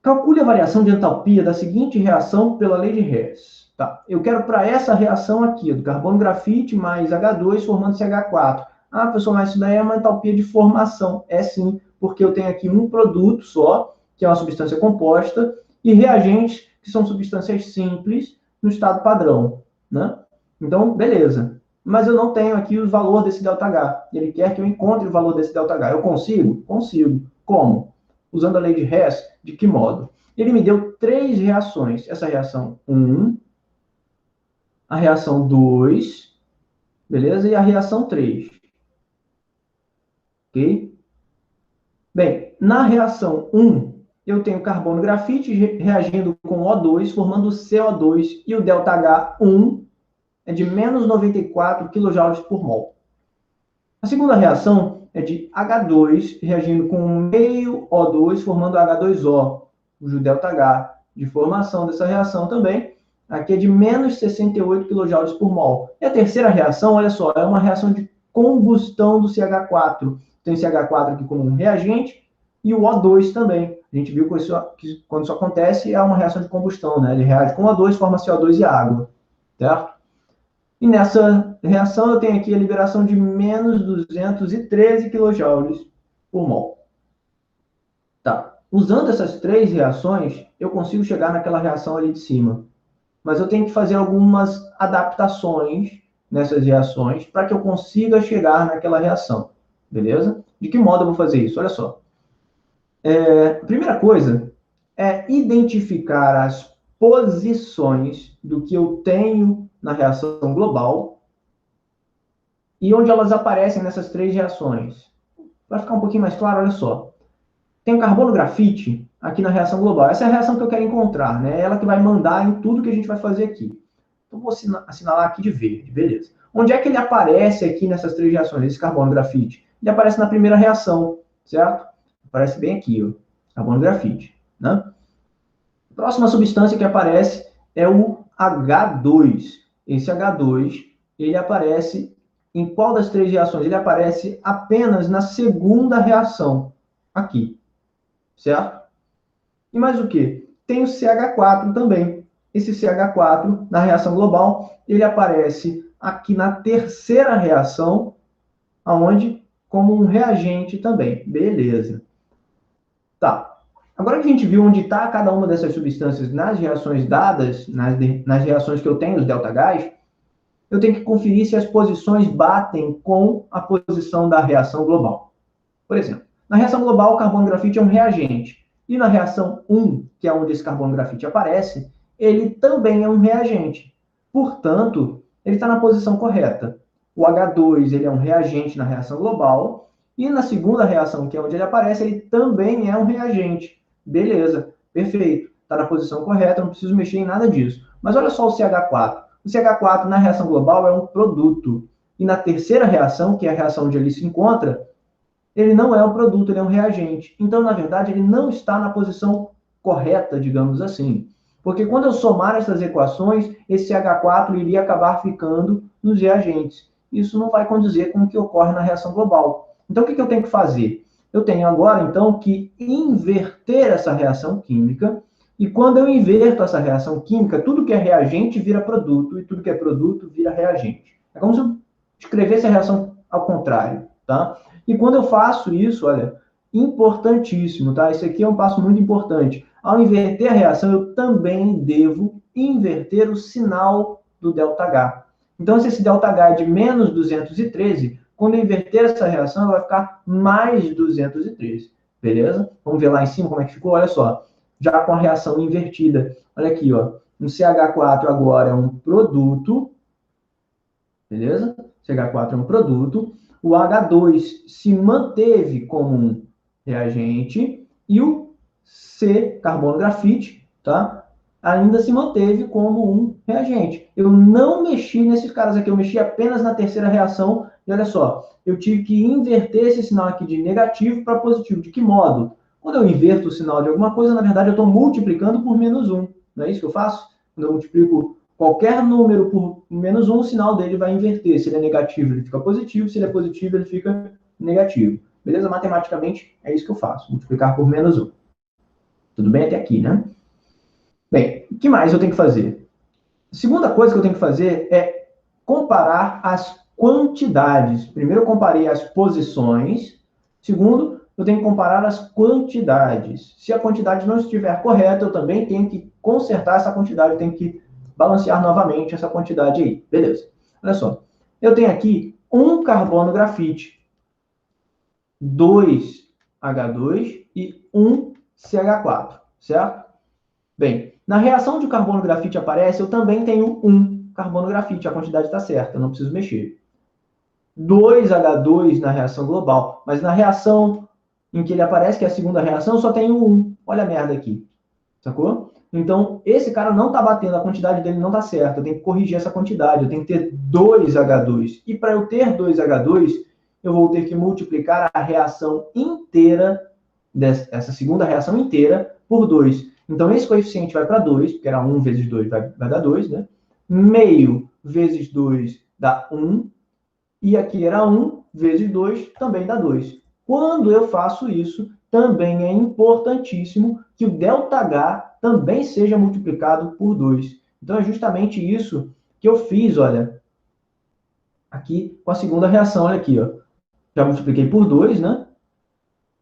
Calcule a variação de entalpia da seguinte reação pela lei de Hess. Tá. Eu quero para essa reação aqui, do carbono grafite mais H2 formando CH4. Ah, professor, mas isso daí é uma entalpia de formação. É sim, porque eu tenho aqui um produto só, que é uma substância composta, e reagentes, que são substâncias simples, no estado padrão. Né? Então, beleza. Mas eu não tenho aqui o valor desse ΔH. Ele quer que eu encontre o valor desse ΔH. Eu consigo? Consigo. Como? Usando a lei de Hess, de que modo? Ele me deu 3 reações. Essa reação 1, a reação 2, beleza? E a reação 3. Ok? Bem, na reação 1, eu tenho carbono grafite reagindo com O2, formando CO2, e o ΔH1 é de menos 94 kJ por mol. A segunda reação é de H2 reagindo com meio O2, formando H2O, cujo ΔH de formação dessa reação também, aqui é de menos 68 kJ por mol. E a terceira reação, olha só, é uma reação de combustão do CH4. Tem CH4 aqui como um reagente e o O2 também. A gente viu que quando isso acontece é uma reação de combustão, né? Ele reage com O2, forma CO2 e água, certo? E nessa reação eu tenho aqui a liberação de menos 213 kJ por mol. Tá. Usando essas 3 reações, eu consigo chegar naquela reação ali de cima. Mas eu tenho que fazer algumas adaptações nessas reações para que eu consiga chegar naquela reação. Beleza? De que modo eu vou fazer isso? Olha só. A primeira coisa é identificar as posições do que eu tenho na reação global e onde elas aparecem nessas 3 reações. Para ficar um pouquinho mais claro, olha só. Tem o carbono grafite aqui na reação global. Essa é a reação que eu quero encontrar, né? Ela que vai mandar em tudo que a gente vai fazer aqui. Então, vou assinalar aqui de verde, beleza. Onde é que ele aparece aqui nessas 3 reações, esse carbono grafite? Ele aparece na primeira reação, certo? Aparece bem aqui, ó, carbono grafite, né? A próxima substância que aparece é o H2. Esse H2, ele aparece em qual das 3 reações? Ele aparece apenas na segunda reação, aqui, certo? E mais o que? Tem o CH4 também. Esse CH4, na reação global, ele aparece aqui na terceira reação, aonde? como um reagente também. Beleza. Tá. Agora que a gente viu onde está cada uma dessas substâncias nas reações dadas, nas reações que eu tenho, os delta-gás, eu tenho que conferir se as posições batem com a posição da reação global. Por exemplo, na reação global, o carbono grafite é um reagente. E na reação 1, que é onde esse carbono grafite aparece, ele também é um reagente. Portanto, ele está na posição correta. O H2 ele é um reagente na reação global. E na segunda reação, que é onde ele aparece, ele também é um reagente. Beleza, perfeito. Está na posição correta, não preciso mexer em nada disso. Mas olha só o CH4. O CH4 na reação global é um produto. E na terceira reação, que é a reação onde ele se encontra, ele não é um produto, ele é um reagente. Então, na verdade, ele não está na posição correta, digamos assim. Porque quando eu somar essas equações, esse H4 iria acabar ficando nos reagentes. Isso não vai condizer com o que ocorre na reação global. Então, o que eu tenho que fazer? Eu tenho agora, então, que inverter essa reação química. E quando eu inverto essa reação química, tudo que é reagente vira produto, e tudo que é produto vira reagente. É como se eu escrevesse a reação ao contrário, tá? E quando eu faço isso, olha, importantíssimo, tá? Esse aqui é um passo muito importante. Ao inverter a reação, eu também devo inverter o sinal do ΔH. Então, se esse ΔH é de menos 213, quando eu inverter essa reação, ela vai ficar mais 213. Beleza? Vamos ver lá em cima como é que ficou? Olha só. Já com a reação invertida. Olha aqui, ó. Um CH4 agora é um produto. Beleza? CH4 é um produto. O H2 se manteve como um reagente e o C, carbono grafite, tá? Ainda se manteve como um reagente. Eu não mexi nesses caras aqui, eu mexi apenas na terceira reação. E olha só, eu tive que inverter esse sinal aqui de negativo para positivo. De que modo? Quando eu inverto o sinal de alguma coisa, na verdade eu estou multiplicando por menos 1. Não é isso que eu faço? Quando eu multiplico qualquer número por menos 1, o sinal dele vai inverter. Se ele é negativo, ele fica positivo. Se ele é positivo, ele fica negativo. Beleza? Matematicamente, é isso que eu faço. Multiplicar por menos 1. Tudo bem até aqui, né? Bem, o que mais eu tenho que fazer? A segunda coisa que eu tenho que fazer é comparar as quantidades. Primeiro, eu comparei as posições. Segundo, eu tenho que comparar as quantidades. Se a quantidade não estiver correta, eu também tenho que consertar essa quantidade. Eu tenho que balancear novamente essa quantidade aí. Beleza. Olha só. Eu tenho aqui um carbono grafite, 2 H2 e 1 CH4, certo? Bem, na reação de carbono grafite aparece, eu também tenho um carbono grafite, a quantidade está certa, eu não preciso mexer. 2H2 na reação global, mas na reação em que ele aparece, que é a segunda reação, eu só tenho um. Olha a merda aqui, sacou? Então, esse cara não está batendo, a quantidade dele não está certa, eu tenho que corrigir essa quantidade, eu tenho que ter 2H2. E para eu ter 2H2, eu vou ter que multiplicar a reação inteira, essa segunda reação inteira, por 2. Então, esse coeficiente vai para 2, porque era 1 vezes 2 vai dar 2, né? Meio vezes 2 dá 1. E aqui era 1 vezes 2 também dá 2. Quando eu faço isso, também é importantíssimo que o ΔH também seja multiplicado por 2. Então, é justamente isso que eu fiz, olha, aqui com a segunda reação, olha aqui, ó. Já multipliquei por 2, né?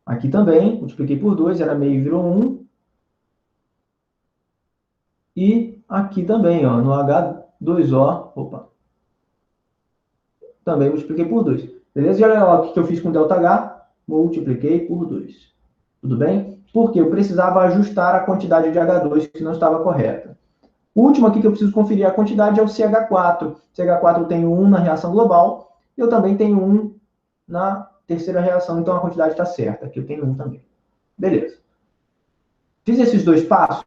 Aqui também, multipliquei por 2, era meio, virou 1. E aqui também, ó, no H2O, opa, também multipliquei por 2. Beleza? E olha lá o que eu fiz com ΔH, multipliquei por 2. Tudo bem? Porque eu precisava ajustar a quantidade de H2 que não estava correta. O último aqui que eu preciso conferir a quantidade é o CH4. CH4 eu tenho 1 na reação global, eu também tenho 1 na terceira reação, então a quantidade está certa. Aqui eu tenho 1 também. Beleza. Fiz esses dois passos,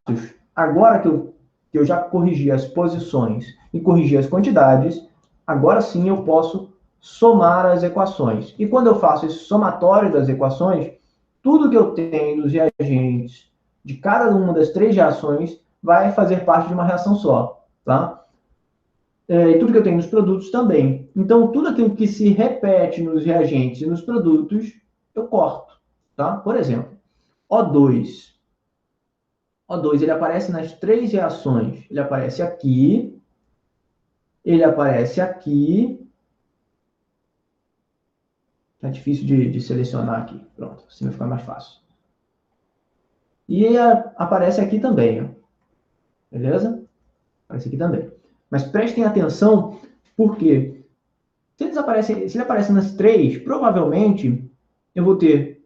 agora que eu já corrigi as posições e corrigi as quantidades, agora sim eu posso somar as equações. E quando eu faço esse somatório das equações, tudo que eu tenho nos reagentes de cada uma das três reações vai fazer parte de uma reação só, tá? E tudo que eu tenho nos produtos também. Então, tudo aquilo que se repete nos reagentes e nos produtos, eu corto, tá? Por exemplo, O2. O2, ele aparece nas três reações. Ele aparece aqui, ele aparece aqui Tá difícil de selecionar aqui. Pronto, assim vai ficar mais fácil. E aparece aqui também, ó. Beleza? Aparece aqui também. Mas prestem atenção, porque se ele aparece nas três, provavelmente eu vou ter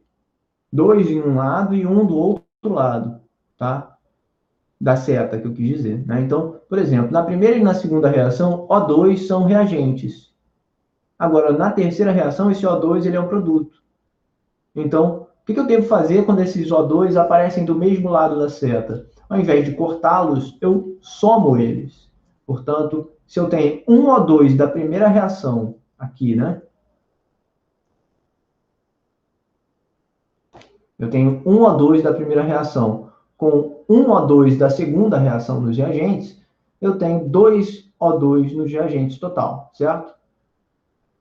2 em um lado e um do outro lado, tá? Da seta, que eu quis dizer, né? Então, por exemplo, na primeira e na segunda reação, O2 são reagentes. Agora, na terceira reação, esse O2 ele é um produto. Então, o que eu devo fazer quando esses O2 aparecem do mesmo lado da seta? Ao invés de cortá-los, eu somo eles. Portanto, se eu tenho um O2 da primeira reação aqui, né? Eu tenho um O2 da primeira reação com um O2 da segunda reação nos reagentes, eu tenho 2 O2 nos reagentes total, certo?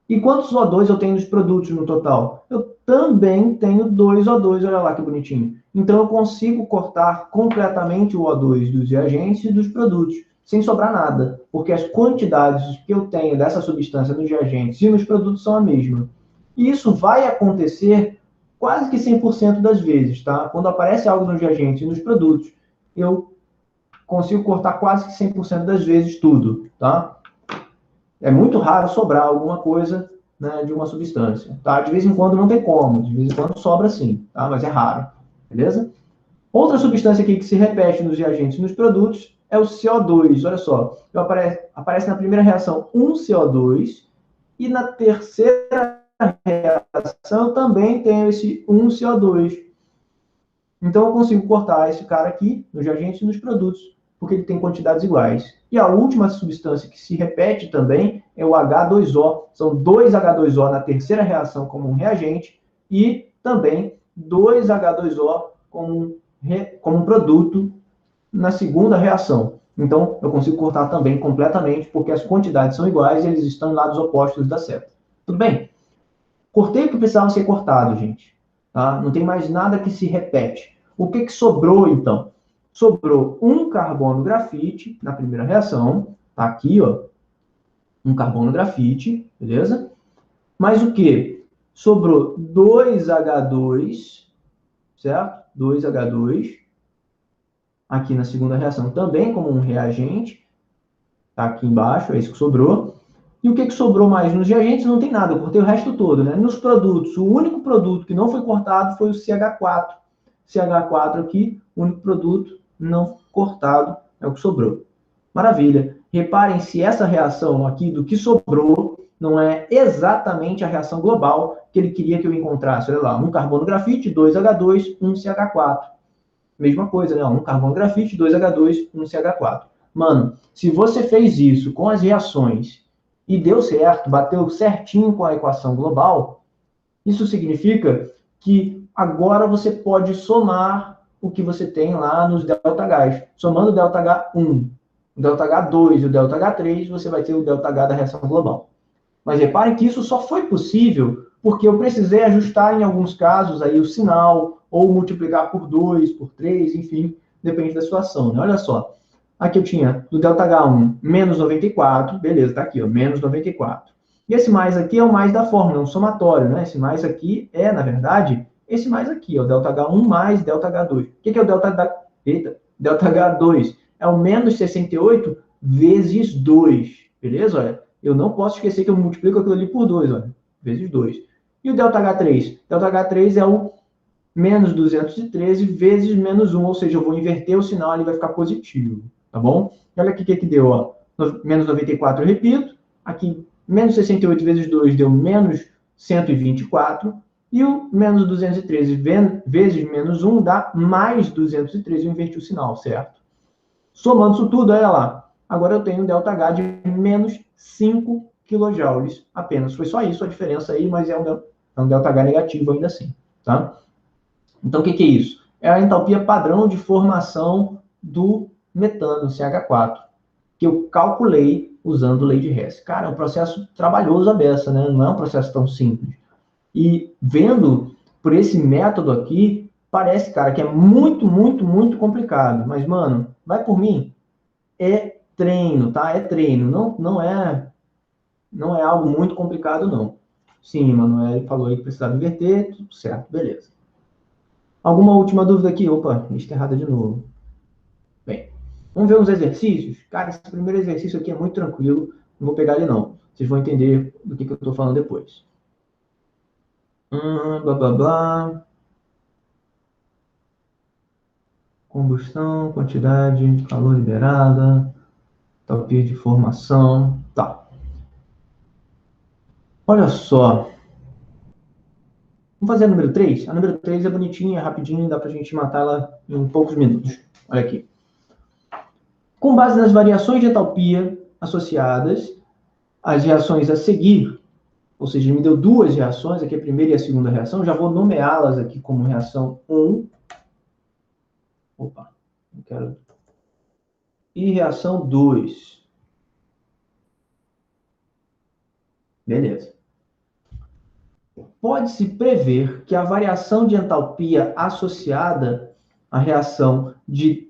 E quantos O2 eu tenho nos produtos no total? Eu também tenho 2 O2, olha lá que bonitinho. Então eu consigo cortar completamente o O2 dos reagentes e dos produtos, sem sobrar nada, porque as quantidades que eu tenho dessa substância nos reagentes e nos produtos são a mesma. E isso vai acontecer quase que 100% das vezes, tá? Quando aparece algo nos reagentes e nos produtos, eu consigo cortar quase que 100% das vezes tudo, tá? É muito raro sobrar alguma coisa, né, de uma substância, tá? De vez em quando não tem como, de vez em quando sobra sim, tá? Mas é raro, beleza? Outra substância aqui que se repete nos reagentes e nos produtos é o CO2. Olha só, aparece na primeira reação um CO2 e na terceira reação eu também tenho esse um CO2. Então eu consigo cortar esse cara aqui nos reagentes e nos produtos, porque ele tem quantidades iguais. E a última substância que se repete também é o H2O. São dois H2O na terceira reação como um reagente e também dois H2O como um produto na segunda reação. Então eu consigo cortar também completamente, porque as quantidades são iguais e eles estão em lados opostos da seta. Tudo bem? Cortei o que precisava ser cortado, gente. Tá? Não tem mais nada que se repete. O que sobrou, então? Sobrou um carbono grafite na primeira reação. Tá aqui, ó. Um carbono grafite, beleza? Mais o que? Sobrou 2H2, certo? 2H2. Aqui na segunda reação também como um reagente. Tá aqui embaixo, é isso que sobrou. E o que sobrou mais nos reagentes? Não tem nada, eu cortei o resto todo, né? Nos produtos, o único produto que não foi cortado foi o CH4. CH4 aqui, o único produto não cortado é o que sobrou. Maravilha. Reparem se essa reação aqui do que sobrou não é exatamente a reação global que ele queria que eu encontrasse. Olha lá, um carbono grafite, 2H2, um CH4. Mesma coisa, né? Um carbono grafite, 2H2, um CH4. Mano, se você fez isso com as reações e deu certo, bateu certinho com a equação global, isso significa que agora você pode somar o que você tem lá nos ΔH. Somando o ΔH1, o ΔH2 e o ΔH3, você vai ter o ΔH da reação global. Mas reparem que isso só foi possível porque eu precisei ajustar em alguns casos aí o sinal, ou multiplicar por 2, por 3, enfim, depende da situação, né? Olha só, aqui eu tinha do ΔH1 menos 94, beleza, tá aqui, ó, menos 94. E esse mais aqui é o mais da fórmula, é um somatório, né? Esse mais aqui é, na verdade, esse mais aqui, ó, ΔH1 mais ΔH2. O que é o ΔH2? É o menos 68 vezes 2, beleza? Olha, eu não posso esquecer que eu multiplico aquilo ali por 2, olha, vezes 2. E o ΔH3? ΔH3 é o menos 213 vezes menos 1, ou seja, eu vou inverter o sinal, ele vai ficar positivo, tá bom? E olha aqui o que deu, ó. Menos 94, eu repito. Aqui, menos 68 vezes 2 deu menos 124. E o menos 213 vezes menos 1 dá mais 213. Eu inverti o sinal, certo? Somando isso tudo, olha lá. Agora eu tenho um ΔH de menos 5 kJ apenas. Foi só isso a diferença aí, mas é um ΔH negativo ainda assim, tá? Então, o que é isso? É a entalpia padrão de formação do metano, CH4, que eu calculei usando lei de Hess. Cara, é um processo trabalhoso a beça, né? Não é um processo tão simples. E vendo por esse método aqui, parece, cara, que é muito, muito, muito complicado. Mas, mano, vai por mim. É treino, tá? É treino. Não é algo muito complicado, não. Sim, Manoel falou aí que precisava inverter, tudo certo, beleza. Alguma última dúvida aqui? Opa, lista errada de novo. Bem, vamos ver uns exercícios? Cara, esse primeiro exercício aqui é muito tranquilo, não vou pegar ele não. Vocês vão entender do que eu estou falando depois. Blá, blá, blá. Combustão, quantidade, calor liberada, talpia de formação, tá. Olha só. Vamos fazer a número 3? A número 3 é bonitinha, é rapidinho, dá pra gente matar ela em poucos minutos. Olha aqui. Com base nas variações de entalpia associadas, as reações a seguir, ou seja, me deu duas reações, aqui a primeira e a segunda reação, já vou nomeá-las aqui como reação 1. Opa, não quero. E reação 2. Beleza. Pode-se prever que a variação de entalpia associada à reação de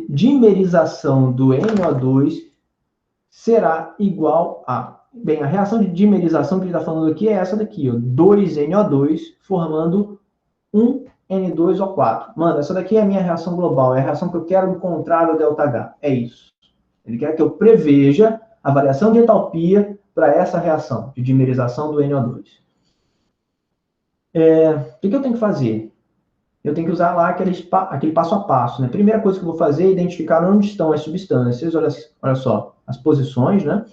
dimerização do NO2 será igual a... Bem, a reação de dimerização que ele está falando aqui é essa daqui, ó, 2NO2 formando 1N2O4. Mano, essa daqui é a minha reação global, é a reação que eu quero encontrar no ΔH. É isso. Ele quer que eu preveja a variação de entalpia para essa reação de dimerização do NO2. O que eu tenho que fazer? Eu tenho que usar lá aquele passo a passo, né? Primeira coisa que eu vou fazer é identificar onde estão as substâncias. Olha só, as posições, né?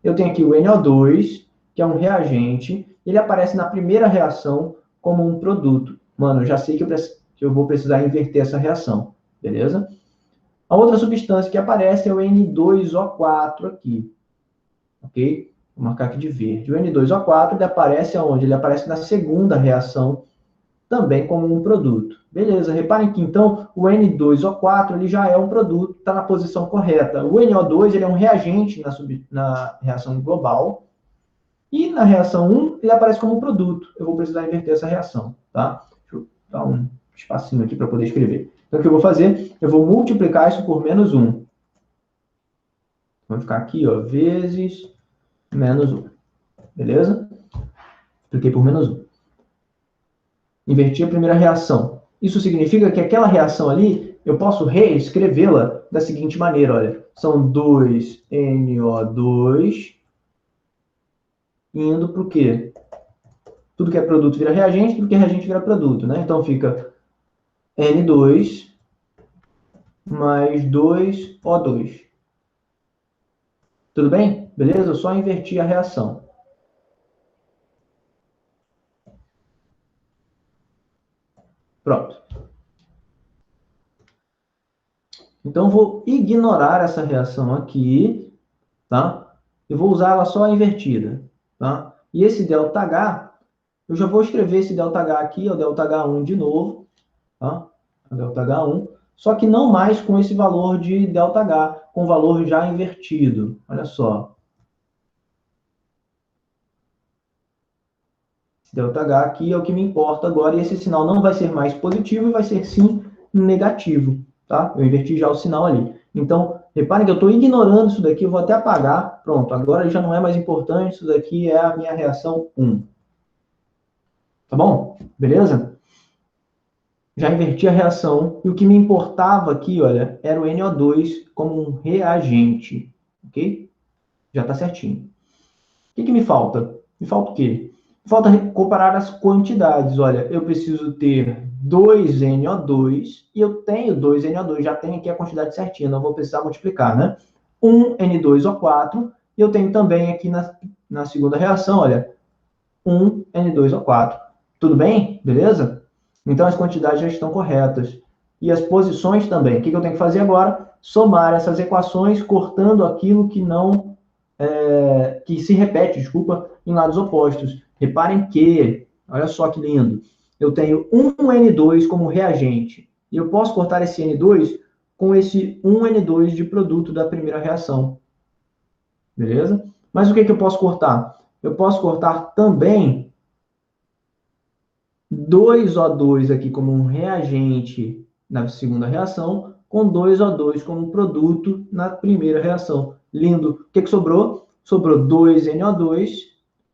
Eu tenho aqui o NO2, que é um reagente. Ele aparece na primeira reação como um produto. Mano, eu já sei que eu vou precisar inverter essa reação, beleza? A outra substância que aparece é o N2O4 aqui, ok? Vou marcar aqui de verde. O N2O4 ele aparece aonde? Ele aparece na segunda reação também como um produto. Beleza, reparem que então o N2O4 ele já é um produto, está na posição correta. O NO2 ele é um reagente na reação global e na reação 1 ele aparece como um produto. Eu vou precisar inverter essa reação, tá? Deixa eu dar um espacinho aqui para poder escrever. Então o que eu vou fazer? Eu vou multiplicar isso por menos 1. Vai ficar aqui, ó, vezes menos 1. Beleza? Multipliquei por menos 1. Inverti a primeira reação. Isso significa que aquela reação ali, eu posso reescrevê-la da seguinte maneira, olha. São 2NO2 indo para o quê? Tudo que é produto vira reagente, tudo que é reagente vira produto, né? Então fica N2 mais 2O2. Tudo bem? Beleza? Eu só inverti a reação. Pronto. Então, vou ignorar essa reação aqui, tá? Eu vou usar ela só invertida, tá? E esse ΔH, eu já vou escrever esse ΔH aqui, é o ΔH1 de novo, tá? ΔH1, só que não mais com esse valor de ΔH, com o valor já invertido. Olha só. Esse ΔH aqui é o que me importa agora, e esse sinal não vai ser mais positivo, vai ser sim negativo, tá? Eu inverti já o sinal ali. Então, reparem que eu estou ignorando isso daqui, eu vou até apagar. Pronto, agora já não é mais importante, isso daqui é a minha reação 1. Tá bom? Beleza? Já inverti a reação, e o que me importava aqui, olha, era o NO2 como um reagente, ok? Já está certinho. O que me falta? Me falta o quê? Me falta comparar as quantidades. Olha, eu preciso ter 2NO2 e eu tenho 2NO2, já tenho aqui a quantidade certinha, não vou precisar multiplicar, né? 1N2O4 e eu tenho também aqui na segunda reação, olha, 1N2O4. Tudo bem? Beleza? Então as quantidades já estão corretas. E as posições também. O que eu tenho que fazer agora? Somar essas equações, cortando aquilo que não... que se repete, desculpa, em lados opostos. Reparem que, olha só que lindo, eu tenho 1N2 como reagente. E eu posso cortar esse N2 com esse 1N2 de produto da primeira reação. Beleza? Mas o que eu posso cortar? Eu posso cortar também 2O2 aqui como um reagente na segunda reação, com 2O2 como produto na primeira reação. Lindo. O que sobrou? Sobrou 2NO2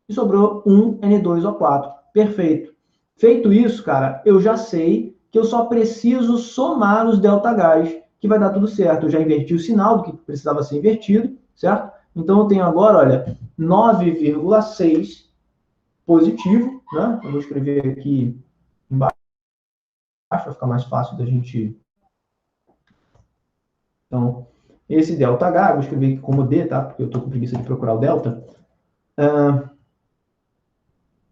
e sobrou um N2O4. Perfeito. Feito isso, cara, eu já sei que eu só preciso somar os ΔH, que vai dar tudo certo. Eu já inverti o sinal do que precisava ser invertido, certo? Então, eu tenho agora, olha, 9,6 positivo, né? Eu vou escrever aqui embaixo, para ficar mais fácil da gente... Então, esse ΔH, eu vou escrever aqui como D, tá? Porque eu estou com preguiça de procurar o delta.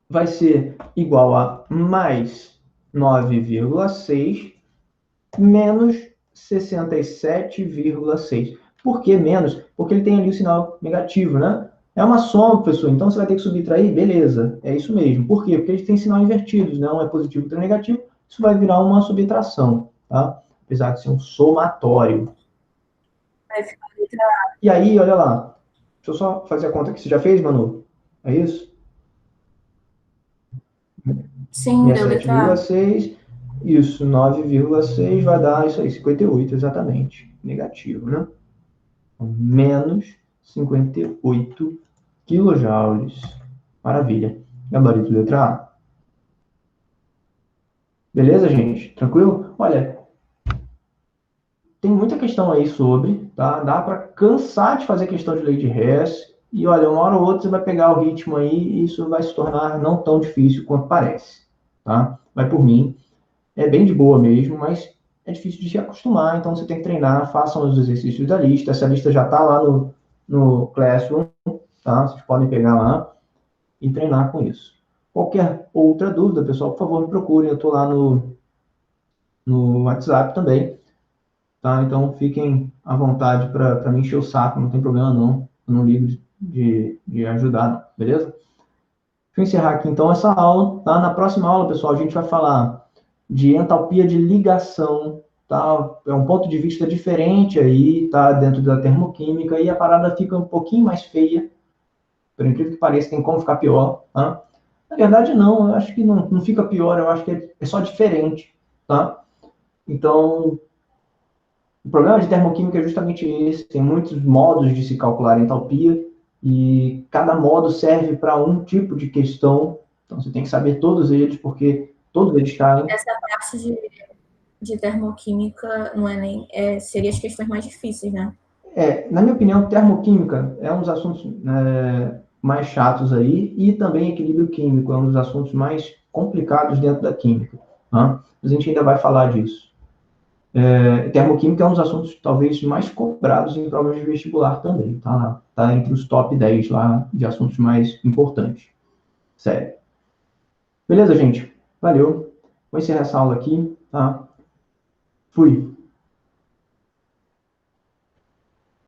Vai ser igual a mais 9,6 menos 67,6. Por que menos? Porque ele tem ali o sinal negativo, né? É uma soma, professor, então você vai ter que subtrair, beleza, é isso mesmo. Por quê? Porque eles têm sinal invertido, né? Um é positivo, outro é negativo, isso vai virar uma subtração, tá? Apesar de ser um somatório. Vai ficar a letra A. E aí, olha lá, deixa eu só fazer a conta que você já fez, Manu? É isso? Sim, deu letra A. 67,6, isso, 9,6 vai dar isso aí, 58, exatamente. Negativo, né? Menos 58 quilojoules. Maravilha. Gabarito letra A. Beleza, gente? Tranquilo? Olha, tem muita questão aí sobre, tá? Dá para cansar de fazer questão de lei de Hess. E olha, uma hora ou outra você vai pegar o ritmo aí e isso vai se tornar não tão difícil quanto parece, tá? Vai por mim. É bem de boa mesmo, mas é difícil de se acostumar, então você tem que treinar, façam os exercícios da lista, essa lista já está lá no Classroom, tá? Vocês podem pegar lá e treinar com isso. Qualquer outra dúvida, pessoal, por favor, me procurem, eu estou lá no WhatsApp também, tá? Então fiquem à vontade para me encher o saco, não tem problema não, eu não ligo de ajudar, não, beleza? Deixa eu encerrar aqui então essa aula, tá? Na próxima aula, pessoal, a gente vai falar de entalpia de ligação, tá? É um ponto de vista diferente aí, tá? Dentro da termoquímica, e a parada fica um pouquinho mais feia, por incrível que pareça, tem como ficar pior, tá? Na verdade, não, eu acho que não fica pior, eu acho que é só diferente, tá? Então, o problema de termoquímica é justamente esse, tem muitos modos de se calcular a entalpia, e cada modo serve para um tipo de questão, então você tem que saber todos eles, porque todos eles caem. Essa parte de termoquímica não é nem. Seria as questões mais difíceis, né? Na minha opinião, termoquímica é um dos assuntos mais chatos aí, e também equilíbrio químico é um dos assuntos mais complicados dentro da química, tá? Mas a gente ainda vai falar disso. Termoquímica é um dos assuntos talvez mais cobrados em provas de vestibular também, tá? Tá entre os top 10 lá de assuntos mais importantes. Sério. Beleza, gente? Valeu. Vou encerrar essa aula aqui, tá? Fui.